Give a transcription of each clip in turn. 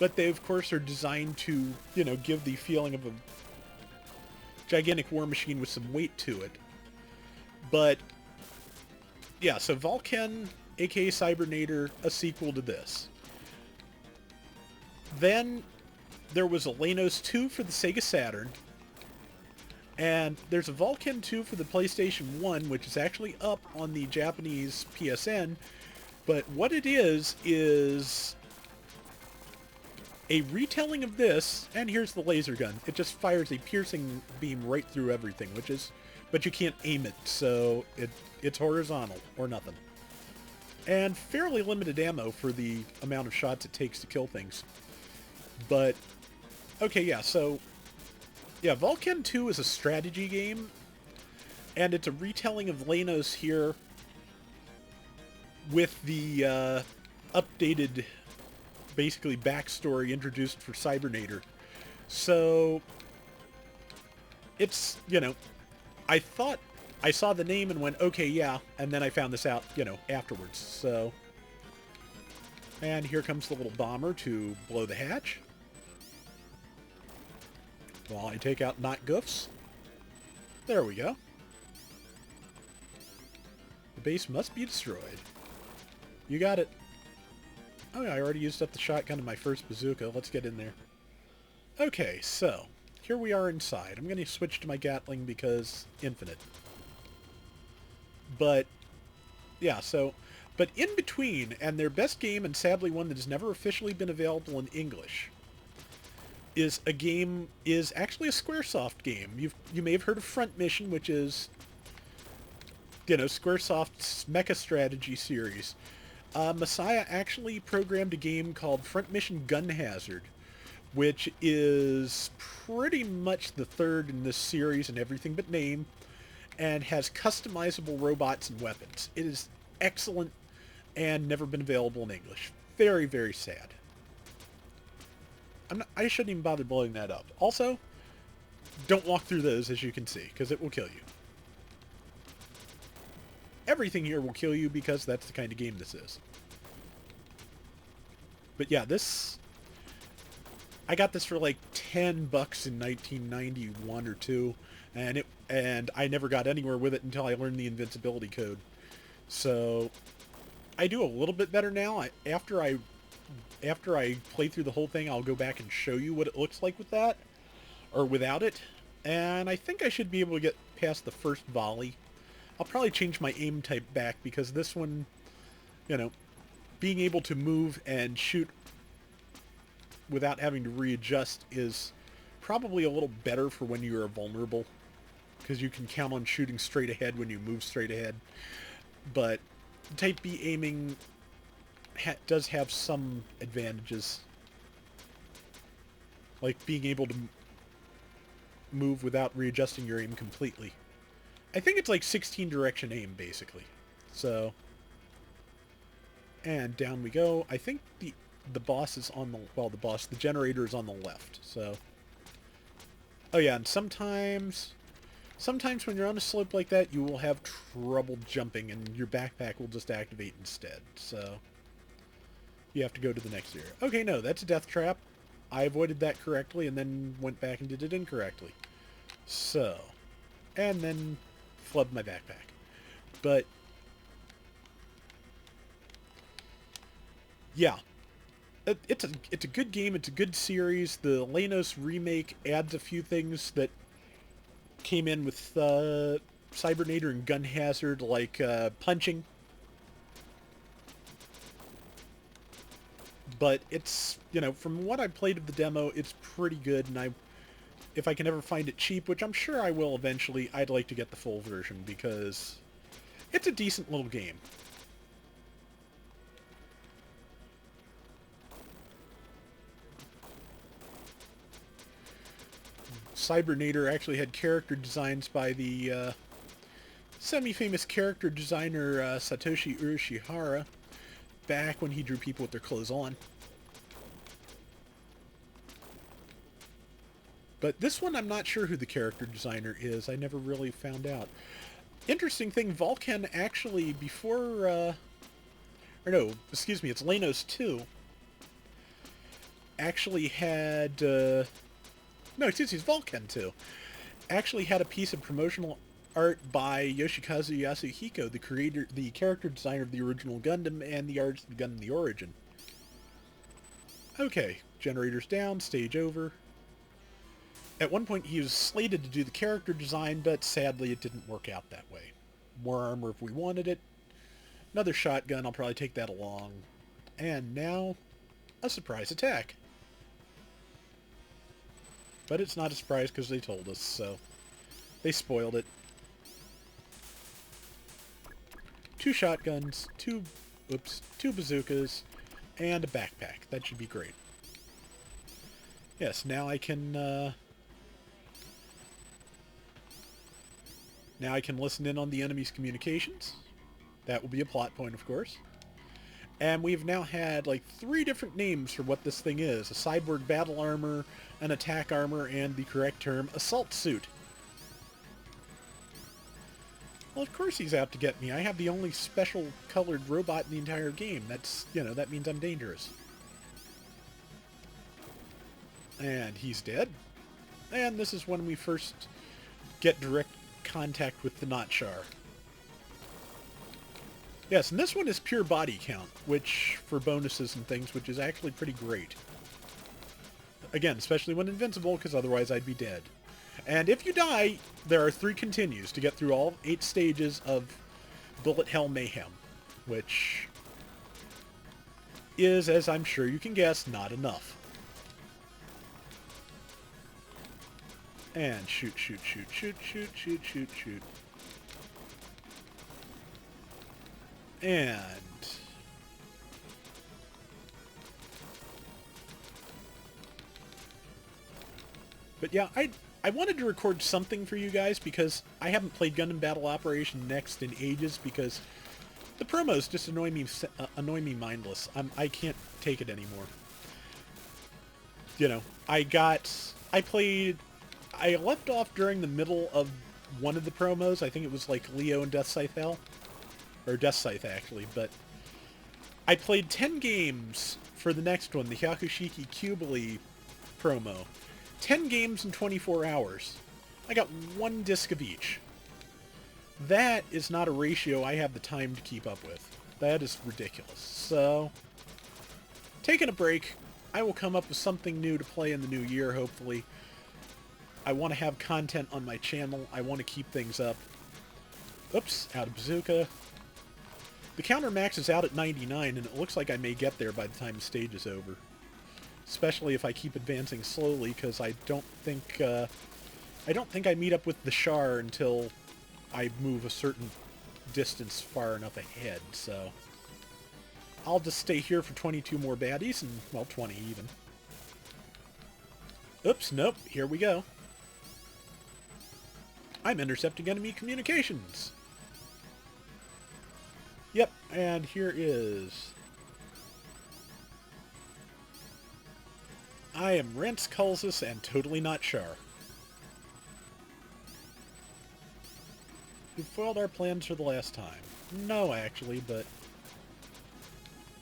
but they, of course, are designed to, you know, give the feeling of a gigantic war machine with some weight to it. But, yeah, so Volcan, aka Cybernator, a sequel to this. Then there was a Leynos 2 for the Sega Saturn, and there's a Volcan 2 for the PlayStation 1, which is actually up on the Japanese PSN, but what it is a retelling of this, and here's the laser gun. It just fires a piercing beam right through everything, but you can't aim it, so it's horizontal, or nothing. And fairly limited ammo for the amount of shots it takes to kill things. But, okay, yeah, so, yeah, Volcan 2 is a strategy game, and it's a retelling of Leynos here with the updated, basically, backstory introduced for Cybernator. So, it's, you know, I thought I saw the name and went, okay, yeah, and then I found this out, you know, afterwards, so. And here comes the little bomber to blow the hatch. While I take out not goofs. There we go. The base must be destroyed. You got it. Oh yeah, I already used up the shotgun in my first bazooka. Let's get in there. Okay, so, here we are inside. I'm going to switch to my Gatling because infinite. But, yeah, so, but in between, and their best game, and sadly one that has never officially been available in English, is actually a Squaresoft game. You may have heard of Front Mission, which is, you know, Squaresoft's mecha strategy series. Messiah actually programmed a game called Front Mission Gun Hazard, which is pretty much the third in this series in everything but name, and has customizable robots and weapons. It is excellent and never been available in English. Very, very sad. I shouldn't even bother blowing that up. Also, don't walk through those, as you can see, because it will kill you. Everything here will kill you because that's the kind of game this is. But yeah, I got this for like $10 in 1991 or 2, and I never got anywhere with it until I learned the invincibility code. So I do a little bit better now. After I play through the whole thing, I'll go back and show you what it looks like with that, or without it. And I think I should be able to get past the first volley. I'll probably change my aim type back, because this one, you know, being able to move and shoot without having to readjust is probably a little better for when you're vulnerable, because you can count on shooting straight ahead when you move straight ahead. But Type B aiming does have some advantages, like being able to move without readjusting your aim completely. I think it's like 16 direction aim, basically. So, and down we go. I think the boss is on the, well, the generator is on the left, so. Oh yeah, and sometimes when you're on a slope like that, you will have trouble jumping, and your backpack will just activate instead, so. You have to go to the next area. Okay, no, that's a death trap. I avoided that correctly, and then went back and did it incorrectly. So, and then flubbed my backpack. But, yeah. It's a good game, it's a good series. The Leynos remake adds a few things that came in with Cybernator and Gun Hazard, like punching. But it's, you know, from what I played of the demo, it's pretty good, and if I can ever find it cheap, which I'm sure I will eventually, I'd like to get the full version, because it's a decent little game. Cybernator actually had character designs by the semi-famous character designer Satoshi Urashihara, back when he drew people with their clothes on. But this one, I'm not sure who the character designer is. I never really found out. Interesting thing, Volcan actually, before, or no, excuse me, it's Leynos 2, actually had... no, excuse me, it's Vulcan too. Actually had a piece of promotional art by Yoshikazu Yasuhiko, the character designer of the original Gundam and the artist of Gundam the Origin. Okay, generators down, stage over. At one point he was slated to do the character design, but sadly it didn't work out that way. More armor if we wanted it. Another shotgun, I'll probably take that along. And now, a surprise attack. But it's not a surprise because they told us, so they spoiled it. 2 shotguns, 2 bazookas, and a backpack. That should be great. Yes, now I can listen in on the enemy's communications. That will be a plot point, of course. And we've now had like 3 different names for what this thing is. A cyborg battle armor, an attack armor, and the correct term, assault suit. Well, of course he's out to get me. I have the only special colored robot in the entire game. That's, that means I'm dangerous. And he's dead. And this is when we first get direct contact with the Notchar. Yes, and this one is pure body count, which, for bonuses and things, which is actually pretty great. Again, especially when invincible, because otherwise I'd be dead. And if you die, there are 3 continues to get through all 8 stages of Bullet Hell Mayhem, which is, as I'm sure you can guess, not enough. And shoot, shoot, shoot, shoot, shoot, shoot, shoot, shoot. And... but yeah, I wanted to record something for you guys because I haven't played Gundam Battle Operation Next in ages because the promos just annoy me mindless. I can't take it anymore. I left off during the middle of one of the promos. I think it was like Leo and Death Scythe Hell. Or Death Scythe, actually. But I played 10 games for the next one, the Hyakushiki Kyubili promo. 10 games in 24 hours. I got 1 disc of each. That is not a ratio I have the time to keep up with. That is ridiculous. So, taking a break. I will come up with something new to play in the new year, hopefully. I want to have content on my channel. I want to keep things up. Oops, out of bazooka. The counter max is out at 99, and it looks like I may get there by the time the stage is over. Especially if I keep advancing slowly, because I don't think I meet up with the Char until I move a certain distance far enough ahead, so... I'll just stay here for 22 more baddies, and, well, 20 even. Oops, nope, here we go. I'm intercepting enemy communications! Yep, and here is... I am Rents Culsus and totally not Char. We foiled our plans for the last time. No, actually, but...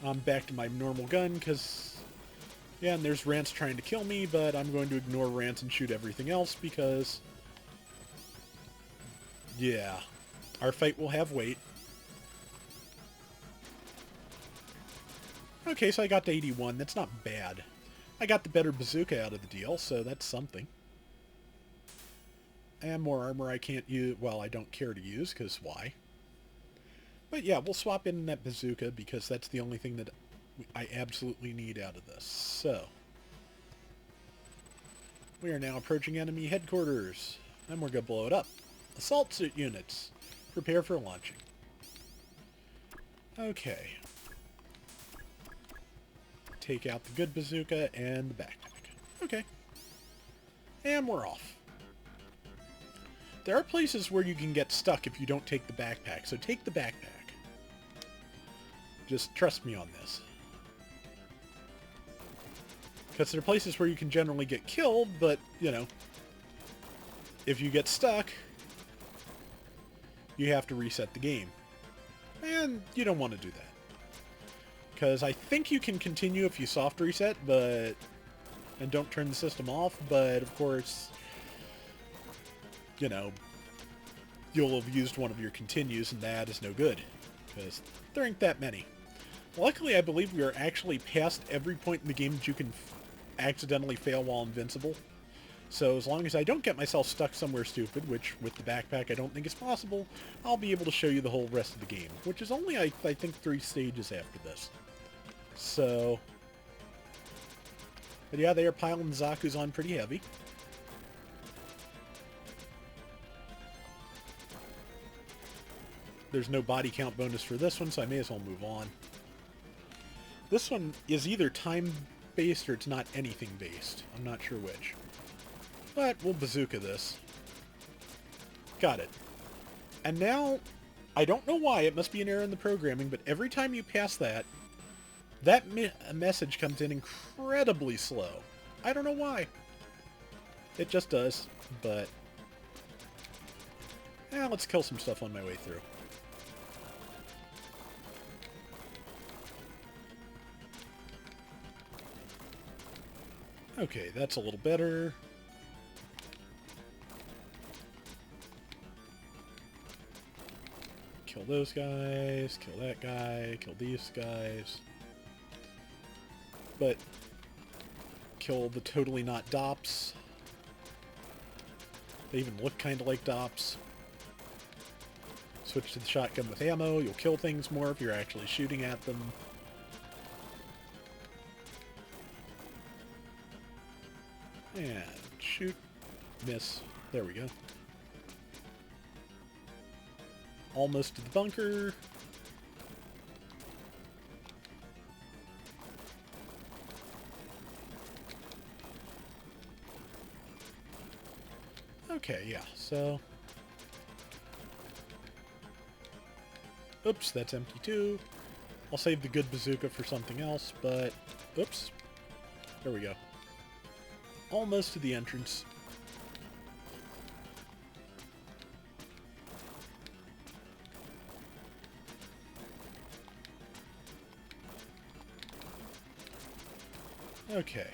I'm back to my normal gun, because... yeah, and there's Rance trying to kill me, but I'm going to ignore Rance and shoot everything else, because... yeah. Our fight will have weight. Okay, so I got to 81. That's not bad. I got the better bazooka out of the deal, so that's something. And more armor I can't use. Well, I don't care to use, because why? But yeah, we'll swap in that bazooka, because that's the only thing that I absolutely need out of this. So, we are now approaching enemy headquarters, and we're going to blow it up. Assault suit units. Prepare for launching. Okay. Take out the good bazooka and the backpack. Okay. And we're off. There are places where you can get stuck if you don't take the backpack, so take the backpack. Just trust me on this. Because there are places where you can generally get killed, but, you know, if you get stuck, you have to reset the game. And you don't want to do that. Because I think you can continue if you soft reset, but and don't turn the system off, but of course, you know, you'll have used one of your continues, and that is no good, because there ain't that many. Luckily, I believe we are actually past every point in the game that you can accidentally fail while invincible. So as long as I don't get myself stuck somewhere stupid, which with the backpack I don't think is possible, I'll be able to show you the whole rest of the game, which is only, I think, 3 stages after this. So, but yeah, they are piling Zaku's on pretty heavy. There's no body count bonus for this one, so I may as well move on. This one is either time-based or it's not anything-based. I'm not sure which. But we'll bazooka this. Got it. And now, I don't know why, it must be an error in the programming, but every time you pass that, that message comes in incredibly slow. I don't know why. It just does, but... let's kill some stuff on my way through. Okay, that's a little better. Kill those guys, kill that guy, kill these guys. But kill the totally not DOPs. They even look kind of like DOPs. Switch to the shotgun with ammo. You'll kill things more if you're actually shooting at them. And shoot. Miss. There we go. Almost to the bunker. Okay, yeah, so... Oops, that's empty too. I'll save the good bazooka for something else, but... Oops. There we go. Almost to the entrance. Okay.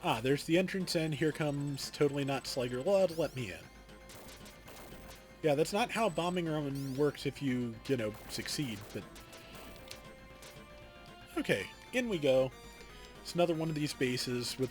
Ah, there's the entrance, and here comes Totally Not Sliger Lud. Let me in. Yeah, that's not how bombing run works if you, succeed, but... Okay, in we go. It's another one of these bases with